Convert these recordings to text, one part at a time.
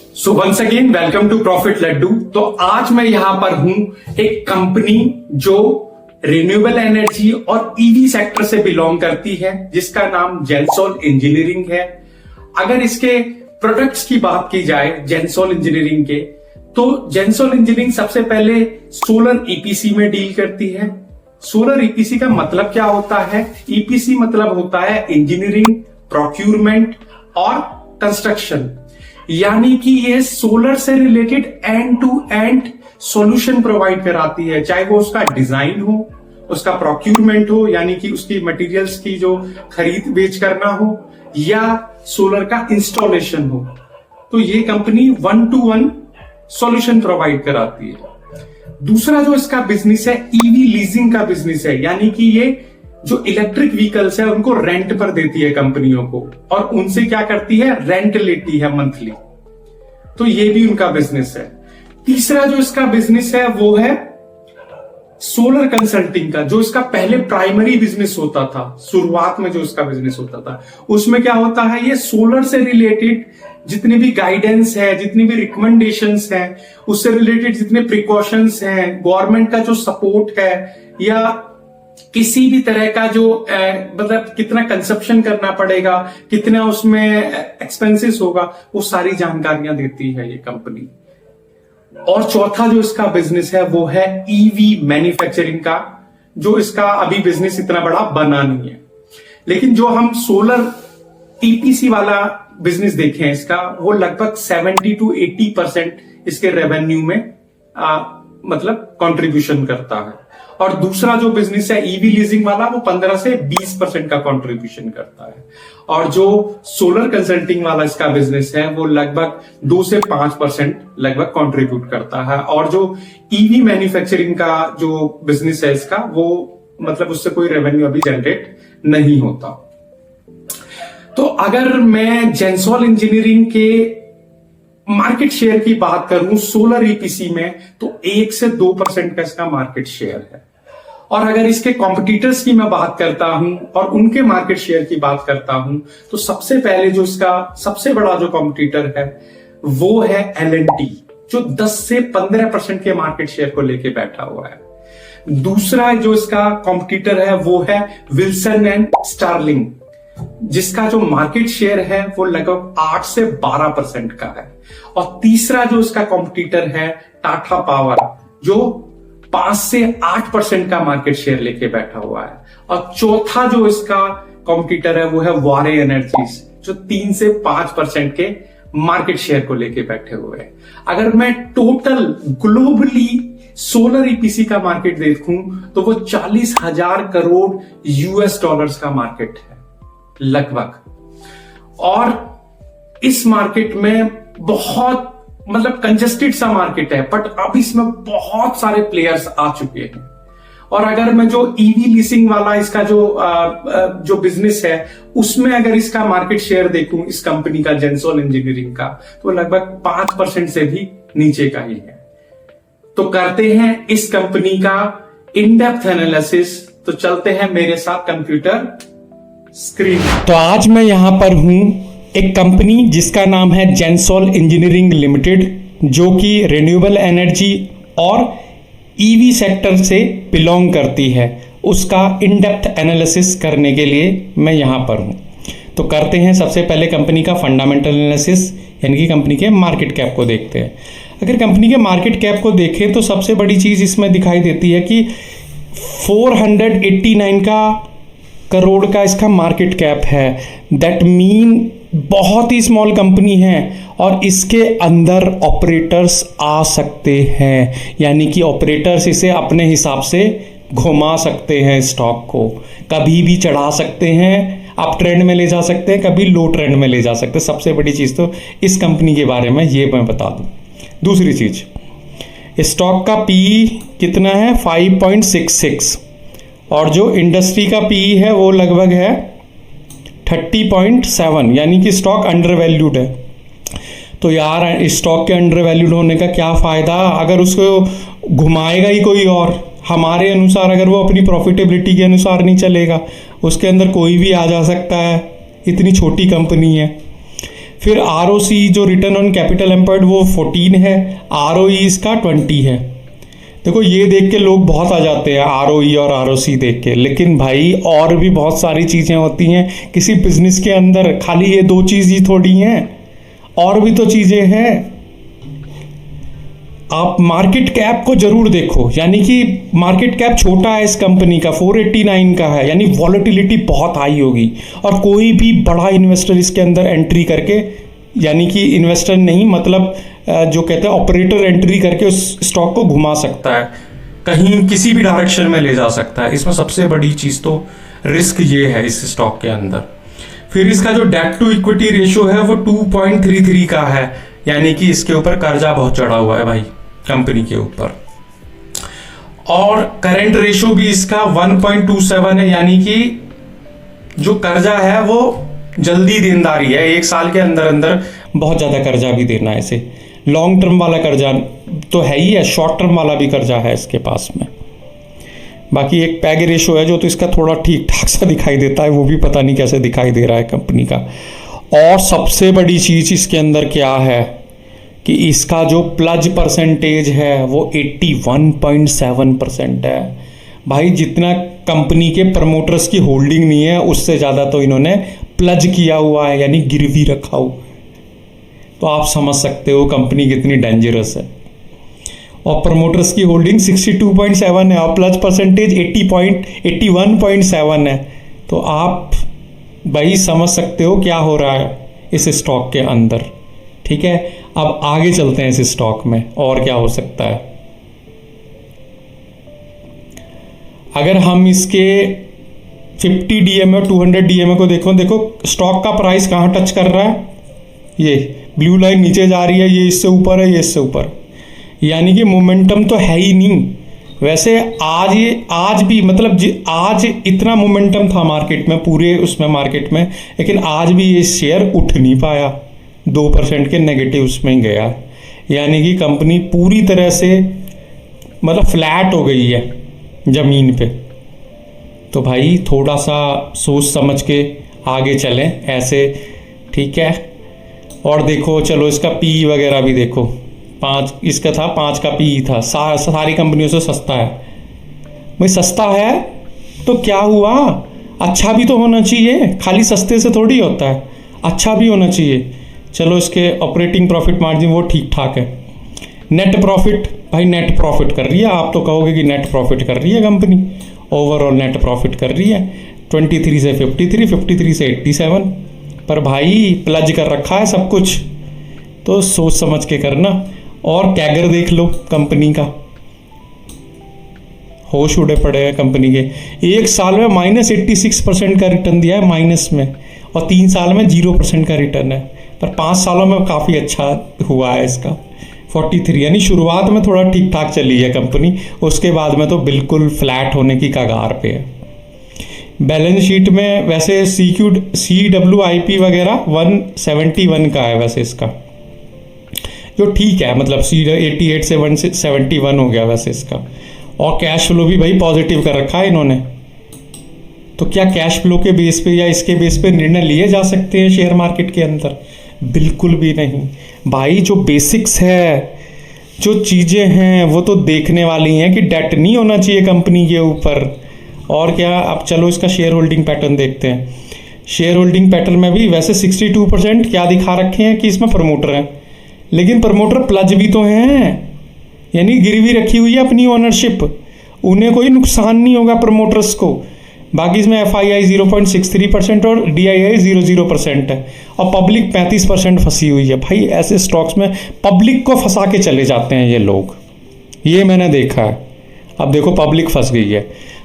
So once again welcome to profit laddoo. तो आज मैं यहां पर हूं एक कंपनी जो रिन्यूएबल एनर्जी और ईवी सेक्टर से बिलोंग करती है, जिसका नाम जेंसॉल इंजीनियरिंग है। अगर इसके प्रोडक्ट्स की बात की जाए जेंसॉल इंजीनियरिंग के, तो जेंसॉल इंजीनियरिंग सबसे पहले सोलर ईपीसी में डील करती है। सोलर ईपीसी का मतलब क्या होता है? ईपीसी मतलब होता है इंजीनियरिंग, प्रोक्यूरमेंट और कंस्ट्रक्शन, यानी कि ये सोलर से related end to end solution provide कराती है। चाहे वो उसका डिजाइन हो, उसका प्रोक्यूरमेंट हो, यानी कि उसकी मटेरियल्स की जो खरीद बेच करना हो, या सोलर का इंस्टॉलेशन हो, तो ये कंपनी 1-to-1 सॉल्यूशन प्रोवाइड कराती है। दूसरा जो इसका बिजनेस है, ईवी लीजिंग का बिजनेस है, यानी कि ये जो इलेक्ट्रिक व्हीकल्स है उनको रेंट पर देती है कंपनियों को, और उनसे क्या करती है? रेंट लेती है मंथली। तो ये भी उनका बिजनेस है। तीसरा जो इसका बिजनेस है वो है सोलर कंसल्टिंग का, जो इसका पहले प्राइमरी बिजनेस होता था। शुरुआत में जो इसका बिजनेस होता था उसमें क्या होता है, ये सोलर से रिलेटेड जितनी भी गाइडेंस है, जितनी भी रिकमेंडेशंस है, उससे रिलेटेड जितने प्रिकॉशंस हैं, गवर्नमेंट का जो सपोर्ट है, या किसी भी तरह का जो मतलब कितना कंजप्शन करना पड़ेगा, कितना उसमें एक्सपेंसेस होगा, वो सारी जानकारियां देती है ये कंपनी। और चौथा जो इसका बिजनेस है वो है ईवी मैन्युफैक्चरिंग का, जो इसका अभी बिजनेस इतना बड़ा बना नहीं है। लेकिन जो हम सोलर ईपीसी वाला बिजनेस देखें इसका, वो लगभग 70-80% इसके रेवेन्यू में मतलब कंट्रीब्यूशन करता है। और दूसरा जो बिजनेस है ईवी लीजिंग वाला, वो 15 से 20% का कंट्रीब्यूशन करता है। और जो सोलर कंसल्टिंग वाला इसका बिजनेस है वो लगभग 2 से 5% लगभग कंट्रीब्यूट करता है। और जो ईवी मैन्युफैक्चरिंग का जो बिजनेस है इसका, वो मतलब उससे कोई रेवेन्यू अभी जनरेट नहीं होता। तो अगर मैं जेंसॉल इंजीनियरिंग के मार्केट शेयर की बात करूं सोलर ईपीसी में, तो 1 से 2% का इसका मार्केट शेयर है। और अगर इसके कॉम्पिटिटर्स की मैं बात करता हूं और उनके मार्केट शेयर की बात करता हूं, तो सबसे पहले जो इसका सबसे बड़ा जो कॉम्पिटिटर है वो है L&T, जो 10 से 15% के मार्केट शेयर को लेके बैठा हुआ है। दूसरा जो इसका कॉम्पिटिटर है वो है विल्सन एंड स्टारलिंग, जिसका जो मार्केट शेयर है वो लगभग 8 से 12% का है। और तीसरा जो इसका कॉम्पिटिटर है टाटा पावर, जो 5 से 8% का मार्केट शेयर लेके बैठा हुआ है। और चौथा जो इसका कॉम्पिटिटर है वो है वारे एनर्जीज, जो 3 से 5% के मार्केट शेयर को लेके बैठे हुए हैं। अगर मैं टोटल ग्लोबली सोलर ईपीसी का मार्केट देखूं, तो वो 40,000 करोड़ यूएस डॉलर्स का मार्केट है लगभग। और इस मार्केट में बहुत मतलब कंजेस्टेड सा मार्केट है, बट अब इसमें बहुत सारे प्लेयर्स आ चुके हैं। और अगर मैं जो ईवी लीजिंग वाला इसका जो बिजनेस है, उसमें अगर इसका मार्केट शेयर देखूं इस कंपनी का, जेंसॉल इंजीनियरिंग का, तो लगभग 5% से भी नीचे का ही है। तो करते हैं इस कंपनी का इन डेप्थ एनालिसिस। तो चलते हैं मेरे साथ कंप्यूटर स्क्रीन। तो आज मैं यहां पर हूं एक कंपनी जिसका नाम है जेंसॉल इंजीनियरिंग लिमिटेड, जो कि रिन्यूएबल एनर्जी और ईवी सेक्टर से बिलोंग करती है। उसका इन डेप्थ एनालिसिस करने के लिए मैं यहां पर हूं। तो करते हैं सबसे पहले कंपनी का फंडामेंटल एनालिसिस, यानी कि कंपनी के मार्केट कैप को देखते हैं। अगर कंपनी के मार्केट कैप को देखें तो सबसे बड़ी चीज इसमें दिखाई देती है कि 489 करोड़ का इसका मार्केट कैप है। दैट मीन बहुत ही स्मॉल कंपनी है, और इसके अंदर ऑपरेटर्स आ सकते हैं, यानी कि ऑपरेटर्स इसे अपने हिसाब से घुमा सकते हैं, स्टॉक को कभी भी चढ़ा सकते हैं, अप ट्रेंड में ले जा सकते हैं, कभी लो ट्रेंड में ले जा सकते हैं। सबसे बड़ी चीज़ तो इस कंपनी के बारे में ये मैं बता दूं। दूसरी चीज़, स्टॉक का पीई कितना है? 5.66, और जो इंडस्ट्री का पीई है वो लगभग है 30.7, यानी कि स्टॉक अंडर वैल्यूड है। तो यार स्टॉक के अंडर वैल्यूड होने का क्या फ़ायदा अगर उसको घुमाएगा ही कोई और, हमारे अनुसार अगर वो अपनी प्रॉफिटेबिलिटी के अनुसार नहीं चलेगा, उसके अंदर कोई भी आ जा सकता है, इतनी छोटी कंपनी है। फिर आरओसी जो रिटर्न ऑन कैपिटल एम्प्लॉयड वो 14 है, आरओई इसका 20 है। देखो ये देख के लोग बहुत आ जाते हैं आरओई और आरओसी देख के, लेकिन भाई और भी बहुत सारी चीजें होती हैं किसी बिजनेस के अंदर, खाली ये दो चीज ही थोड़ी हैं, और भी तो चीजें हैं। आप मार्केट कैप को जरूर देखो, यानी कि मार्केट कैप छोटा है इस कंपनी का, 489 का है, यानी वॉलेटिलिटी बहुत हाई होगी और कोई भी बड़ा इन्वेस्टर इसके अंदर एंट्री करके, यानी कि इन्वेस्टर नहीं मतलब जो कहते हैं ऑपरेटर एंट्री करके उस स्टॉक को घुमा सकता है, कहीं किसी भी डायरेक्शन में ले जा सकता है। इसमें सबसे बड़ी चीज तो रिस्क ये है इस स्टॉक के अंदर। फिर इसका जो डेट टू इक्विटी रेशियो है वो 2.33 का है, यानी कि इसके ऊपर कर्जा बहुत चढ़ा हुआ है भाई कंपनी के ऊपर। और करंट रेशियो भी इसका 1.27 है, यानी कि जो कर्जा है वो जल्दी देनदारी है, 1 साल के अंदर अंदर बहुत ज्यादा कर्जा भी देना है इसे। लॉन्ग टर्म वाला कर्जा तो है ही है, शॉर्ट टर्म वाला भी कर्जा है इसके पास में। बाकी एक पैग रेशियो है जो तो इसका थोड़ा ठीक ठाक सा दिखाई देता है, वो भी पता नहीं कैसे दिखाई दे रहा है कंपनी का। और सबसे बड़ी चीज इसके अंदर क्या है कि इसका जो प्लज परसेंटेज है वो 81.7% है। भाई जितना कंपनी के प्रमोटर्स की होल्डिंग नहीं है उससे ज़्यादा तो इन्होंने प्लज किया हुआ है, यानी गिरवी रखा हो। तो आप समझ सकते हो कंपनी कितनी डेंजरस है। और प्रमोटर्स की होल्डिंग 62.7 है और प्लज परसेंटेज 81.7 है। तो आप भाई समझ सकते हो क्या हो रहा है इस स्टॉक के अंदर। ठीक है, अब आगे चलते हैं इस स्टॉक में और क्या हो सकता है। अगर हम इसके 50 डीएमए और 200 डीएमए को देखो स्टॉक का प्राइस कहाँ टच कर रहा है, ये ब्लू लाइन नीचे जा रही है, ये इससे ऊपर है, ये इससे ऊपर, यानी कि मोमेंटम तो है ही नहीं। वैसे आज भी मतलब आज इतना मोमेंटम था मार्केट में, पूरे उसमें मार्केट में, लेकिन आज भी ये शेयर उठ नहीं पाया, 2% के नेगेटिव उसमें गया, यानी कि कंपनी पूरी तरह से मतलब फ्लैट हो गई है जमीन पे। तो भाई थोड़ा सा सोच समझ के आगे चलें ऐसे, ठीक है। और देखो चलो इसका पी वगैरह भी देखो, 5 इसका था, 5 का पी था, सारी कंपनियों से सस्ता है। भाई सस्ता है तो क्या हुआ, अच्छा भी तो होना चाहिए, खाली सस्ते से थोड़ी होता है, अच्छा भी होना चाहिए। चलो इसके ऑपरेटिंग प्रॉफिट मार्जिन वो ठीक ठाक है। नेट प्रॉफिट, भाई नेट प्रॉफिट कर रही है, आप तो कहोगे कि नेट प्रॉफिट कर रही है कंपनी, ओवरऑल नेट प्रॉफिट कर रही है 23 से 53, 53 से 87, पर भाई प्लज कर रखा है सब कुछ, तो सोच समझ के करना। और कैगर देख लो कंपनी का, होश उड़े पड़े हैं कंपनी के। 1 साल में -86% का रिटर्न दिया है माइनस में, और 3 साल में 0% का रिटर्न है, पर 5 सालों में काफ़ी अच्छा हुआ है इसका 43, यानी शुरुआत में थोड़ा ठीक ठाक चली है कंपनी, उसके बाद में तो बिल्कुल फ्लैट होने की कगार पे है। बैलेंस शीट में वैसे CWIP वगैरह 171 का है वैसे इसका, जो ठीक है, मतलब 88 से 171 हो गया वैसे इसका। और कैश फ्लो भी भाई पॉजिटिव कर रखा है इन्होंने। तो क्या कैश फ्लो के बेस पे या इसके बेस पे निर्णय लिए जा सकते हैं शेयर मार्केट के अंदर? बिल्कुल भी नहीं भाई। जो बेसिक्स है, जो चीज़ें हैं, वो तो देखने वाली हैं कि डेट नहीं होना चाहिए कंपनी के ऊपर। और क्या, अब चलो इसका शेयर होल्डिंग पैटर्न देखते हैं। शेयर होल्डिंग पैटर्न में भी वैसे 62% क्या दिखा रखे हैं कि इसमें प्रमोटर हैं, लेकिन प्रमोटर प्लज भी तो हैं, यानी गिरवी रखी हुई है अपनी ओनरशिप, उन्हें कोई नुकसान नहीं होगा प्रमोटर्स को। बाकी इसमें FII 0.63% और DII 0% है, और पब्लिक 35% फंसी हुई है। भाई ऐसे स्टॉक्स में पब्लिक को फंसा के चले जाते हैं ये लोग, ये मैंने देखा है। अब देखो पब्लिक फंस गई है।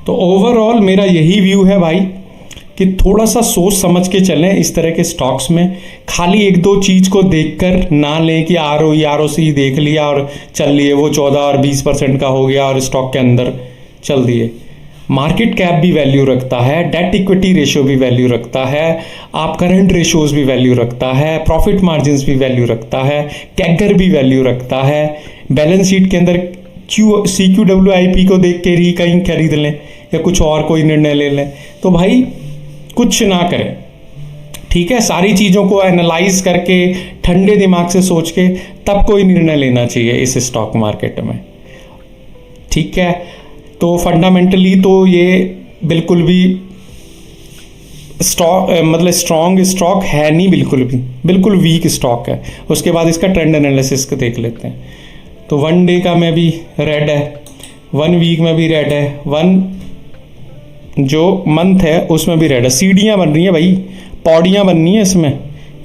तो ओवरऑल मेरा यही व्यू है भाई कि थोड़ा सा सोच समझ के चलें इस तरह के स्टॉक्स में। खाली 1-2 चीज़ को देखकर ना लें कि ROE ROC देख लिया और चल लिए, वो 14 और 20% का हो गया और स्टॉक के अंदर चल दिए। मार्केट कैप भी वैल्यू रखता है, डेट इक्विटी रेशियो भी वैल्यू रखता है, आप करंट रेशियोज भी वैल्यू रखता है, प्रॉफिट मार्जिन्स भी वैल्यू रखता है, कैगर भी वैल्यू रखता है। बैलेंस शीट के अंदर CQWIP को देख के ही कहीं खरीद लें या कुछ और कोई निर्णय ले लें, तो भाई कुछ ना करें, ठीक ठीक है, सारी चीज़ों को एनालाइज करके ठंडे दिमाग से सोच के तब कोई निर्णय लेना चाहिए इस स्टॉक मार्केट में। ठीक है, तो फंडामेंटली तो ये बिल्कुल भी स्टॉक मतलब स्ट्रॉन्ग स्टॉक है नहीं, बिल्कुल वीक स्टॉक है। उसके बाद इसका ट्रेंड एनालिसिस को देख लेते हैं। तो 1 डे का में भी रेड है, 1 वीक में भी रेड है, 1 जो मंथ है उसमें भी रेड है। सीढ़ियाँ बन रही हैं भाई, पौड़ियाँ बननी है इसमें।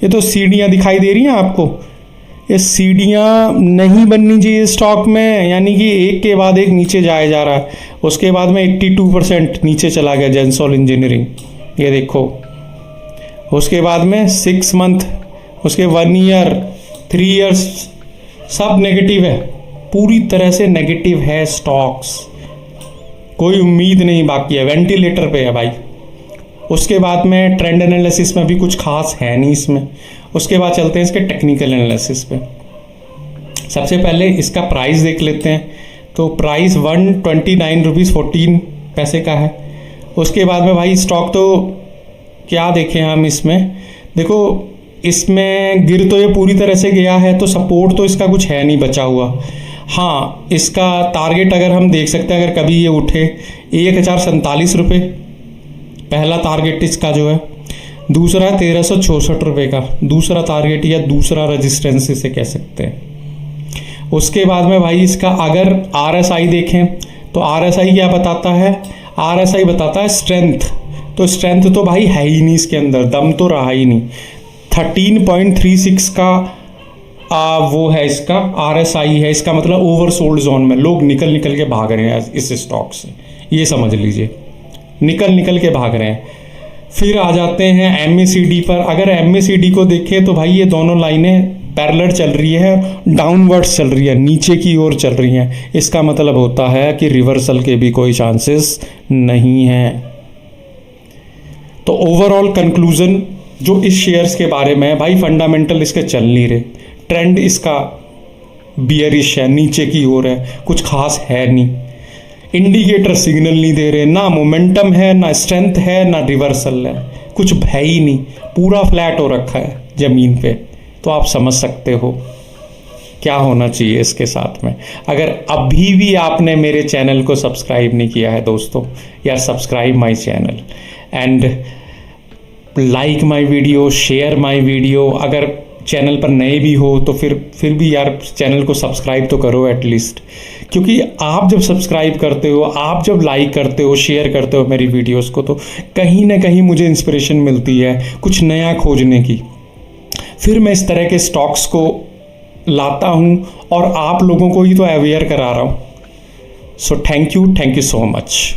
ये तो सीढ़ियाँ दिखाई दे रही हैं आपको, ये सीढ़ियाँ नहीं बननी चाहिए स्टॉक में, यानी कि एक के बाद एक नीचे जाया जा रहा है। उसके बाद में 82% नीचे चला गया जेंसॉल इंजीनियरिंग, ये देखो। उसके बाद में 6 मंथ, उसके 1 ईयर, 3 ईयर्स, सब नेगेटिव है, पूरी तरह से नेगेटिव है स्टॉक्स, कोई उम्मीद नहीं बाकी है, वेंटिलेटर पे है भाई। उसके बाद में ट्रेंड एनालिसिस में भी कुछ खास है नहीं इसमें। उसके बाद चलते हैं इसके टेक्निकल एनालिसिस पे। सबसे पहले इसका प्राइस देख लेते हैं। तो प्राइस 129 रुपीज़ 14 पैसे का है। उसके बाद में भाई स्टॉक तो क्या देखें हम इसमें, देखो इसमें गिर तो ये पूरी तरह से गया है, तो सपोर्ट तो इसका कुछ है नहीं बचा हुआ। हाँ, इसका टारगेट अगर हम देख सकते हैं, अगर कभी ये उठे 1047 रुपये पहला टारगेट इसका जो है, दूसरा 1364 रुपये का दूसरा टारगेट या दूसरा रेजिस्टेंस इसे कह सकते हैं। उसके बाद में भाई इसका अगर RSI देखें तो RSI क्या बताता है, RSI बताता है स्ट्रेंथ। तो स्ट्रेंथ तो भाई है ही नहीं इसके अंदर, दम तो रहा ही नहीं। 13.36 का वो है इसका RSI है, इसका मतलब ओवरसोल्ड जोन में लोग निकल के भाग रहे हैं इस स्टॉक से, ये समझ लीजिए, निकल के भाग रहे हैं। फिर आ जाते हैं MACD पर। अगर MACD को देखें तो भाई ये दोनों लाइनें पैरेलल चल रही है, डाउनवर्ड्स चल रही है, नीचे की ओर चल रही हैं। इसका मतलब होता है कि रिवर्सल के भी कोई चांसेस नहीं हैं। तो ओवरऑल कंक्लूजन जो इस शेयर्स के बारे में है भाई, फंडामेंटल इसके चल नहीं रहे, ट्रेंड इसका बियरिश है, नीचे की ओर है, कुछ खास है नहीं, इंडिकेटर सिग्नल नहीं दे रहे, ना मोमेंटम है, ना स्ट्रेंथ है, ना रिवर्सल है, कुछ है ही नहीं, पूरा फ्लैट हो रखा है ज़मीन पे। तो आप समझ सकते हो क्या होना चाहिए इसके साथ में। अगर अभी भी आपने मेरे चैनल को सब्सक्राइब नहीं किया है दोस्तों, यार subscribe my channel and like my video, share my video. अगर चैनल पर नए भी हो तो फिर भी यार चैनल को सब्सक्राइब तो करो एटलीस्ट, क्योंकि आप जब सब्सक्राइब करते हो, आप जब लाइक करते हो, शेयर करते हो मेरी वीडियोस को, तो कहीं ना कहीं मुझे इंस्पिरेशन मिलती है कुछ नया खोजने की। फिर मैं इस तरह के स्टॉक्स को लाता हूँ और आप लोगों को ही तो अवेयर करा रहा हूँ। So thank you so much.